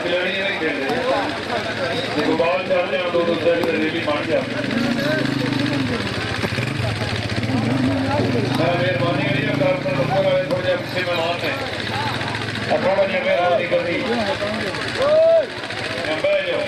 खिलाड़ी नहीं खेल रहे, बाल चल रहे हैं, दोनों साइड रेली मार जाते हैं। मेहरबानी करिए थोड़े पीछे में आते हैं, थोड़ा जगह मेहरबानी करी बह जाओ।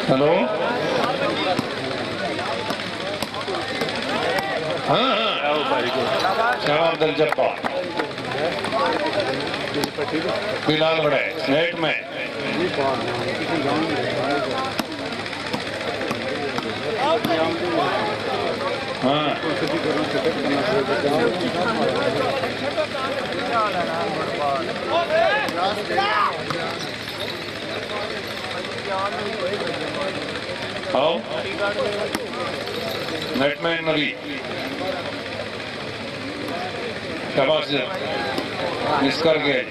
हेलो, हाँ हाँ, शाह अब्दुल जब्बार। बिलाल बड़े नेट में हाँ आओ नेट में नबी शाबाश मिस कर गए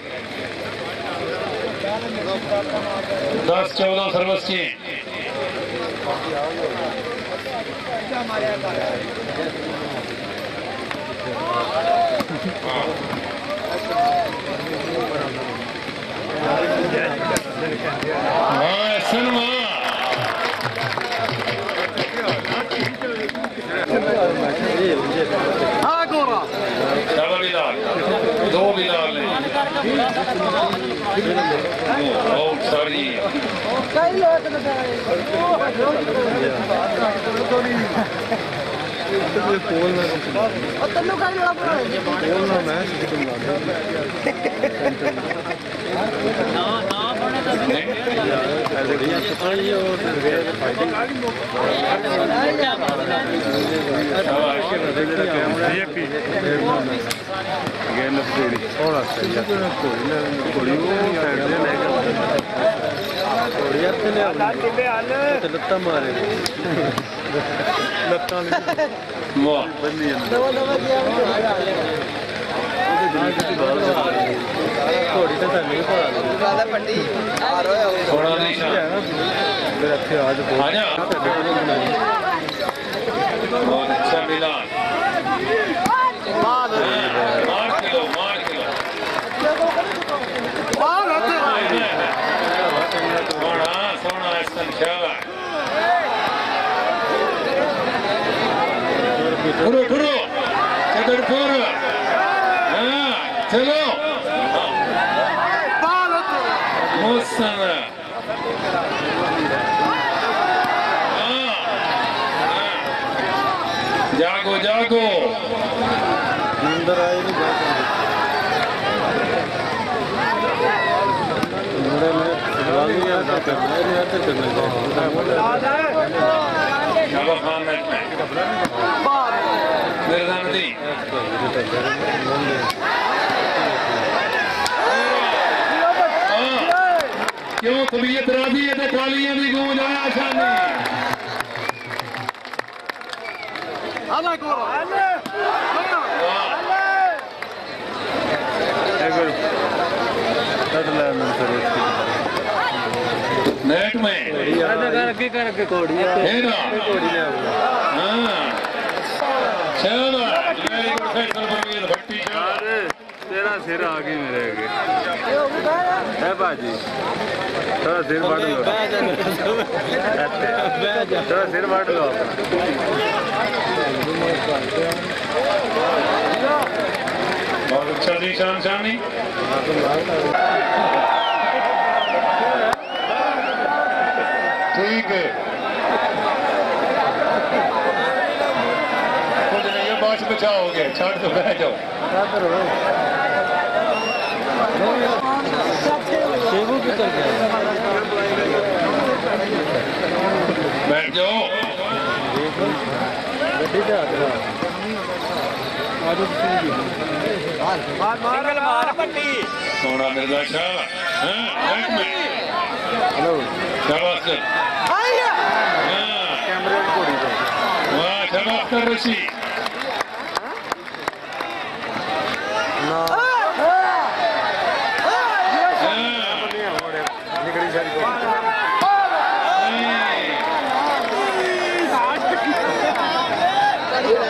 10-14 सर्विस की हाँ सुन चलो बिलाल 2 बिलाल ने सॉरी बहुत अच्छा मिला मार किलो सोना चलो जागो जागो क्यों तबीयत राजी है तो तालियां भी गूंज आया शानी नेट में तेरा सिर आ गई मेरे आगे है बाजी थोड़ा सिर बांट लो थोड़ा सिर बांट लो बहुत अच्छा जी शान शानी ठीक है कुछ नहीं है बात बचाओगे छाड़ तो बह जाओ बैठ जाओ सोना मिर्जा शाह शाबाश वाह शाबाश कर रशी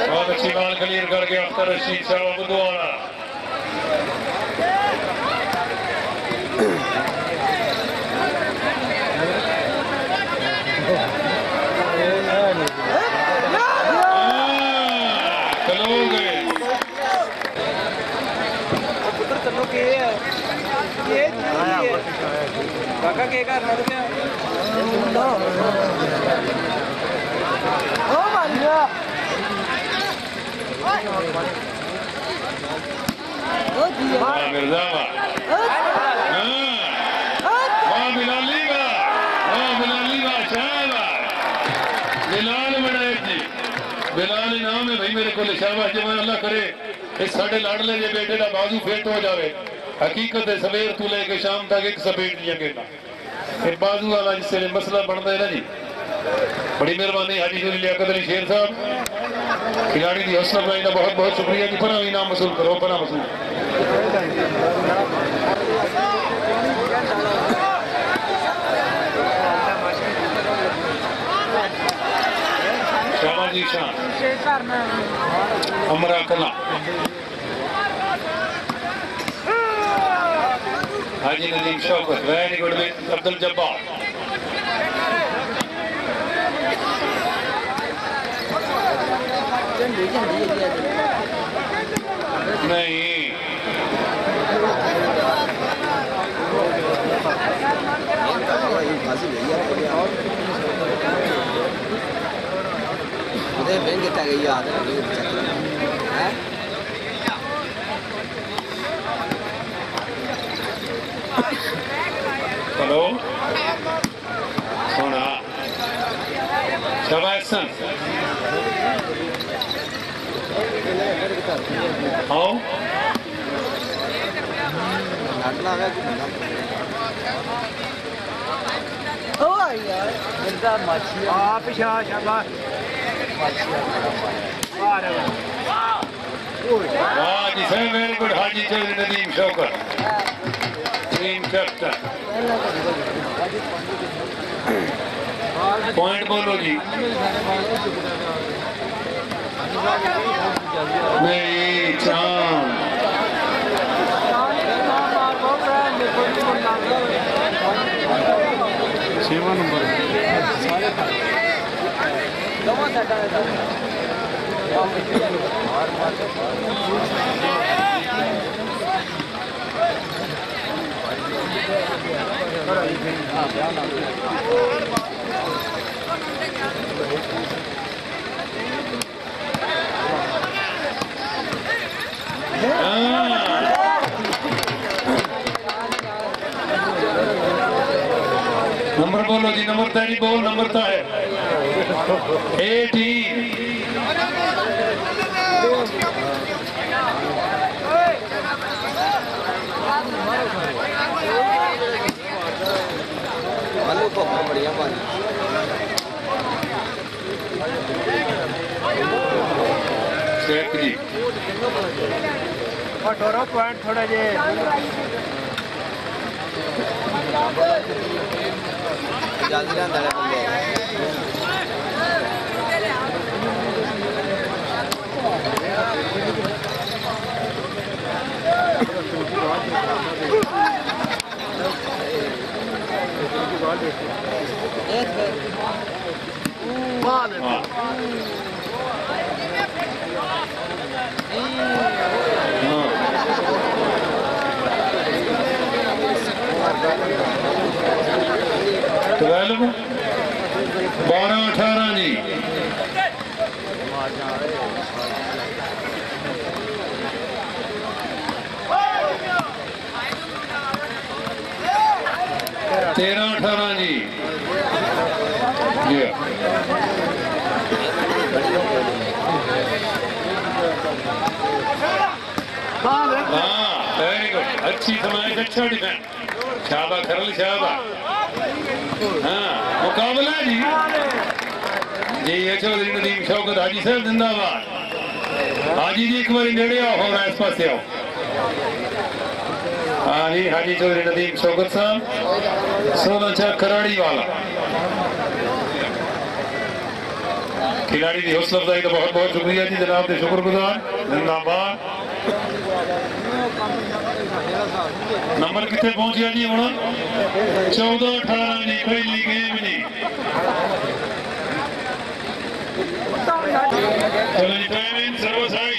बहुत अच्छी बाल क्लियर करके अख्तर रशीद साहब बुधवारा काका के का कर दिया ओ मारिया मिर्जा वाह बिलाली वाह शाबाश बिलाल मनायत जी बिलाल इनाम है भाई मेरे को शाबाश जब अल्लाह करे इस साढ़े लाडले जे बेटे का बाजू फिट हो जाए हकीकत है सवेर तू लेके शाम तक एक सपेट नहीं कहना फिर बाजू वाला जिससे मसला बनता है ना जी बड़ी मेहरबानी हाजी जोरी लियाकत अली शेर साहब खिलाड़ी की हौसला अफजाई का बहुत बहुत शुक्रिया जी पना इनाम वसूल करो पना वसूल शाबाजी शान अमरा कला हाजी नदीम शौकत वेरी गुड अब्दुल जब्बार नहीं हेलो सोना शाबाश सन आओ वाह जी sir very good Haji Chaudhary Nadeem Shaukat team captain point बोलो जी नहीं चांद छवा नंबर नंबर बोलो जी नंबर तेरी बोल नंबर तो है 18 बढ़िया जी पॉइंट थोड़ा जे जल्दी रहंदा है बंदे ट्वेल्व 12-18 जी तेरह 18 जी वेरी गुड अच्छी समाज अच्छा डिफेंस शाबा खरल शाबा हाँ मुकाबला जी जी ये चौधरी नदीम शौकत हाजी साहब जिंदाबाद हाजी जी एक बार नेड़े आओ हो रहा है इस पास आओ हाँ जी हाजी चौधरी नदीम शौकत साहब 16 कराड़ी वाला खिलाड़ी की हौसला अफजाई का बहुत बहुत शुक्रिया जी जनाब के शुक्रगुजार जिंदाबाद नंबर कितने पहुंचिया जी हम 14-18 जी पहली गेम जी चलो जी टाइम इन सर्वसाई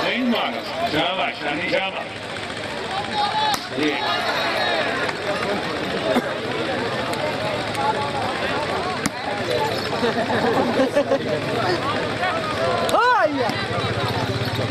नहीं मांगा शाबाश शानी शाबाश ये Oh, yeah.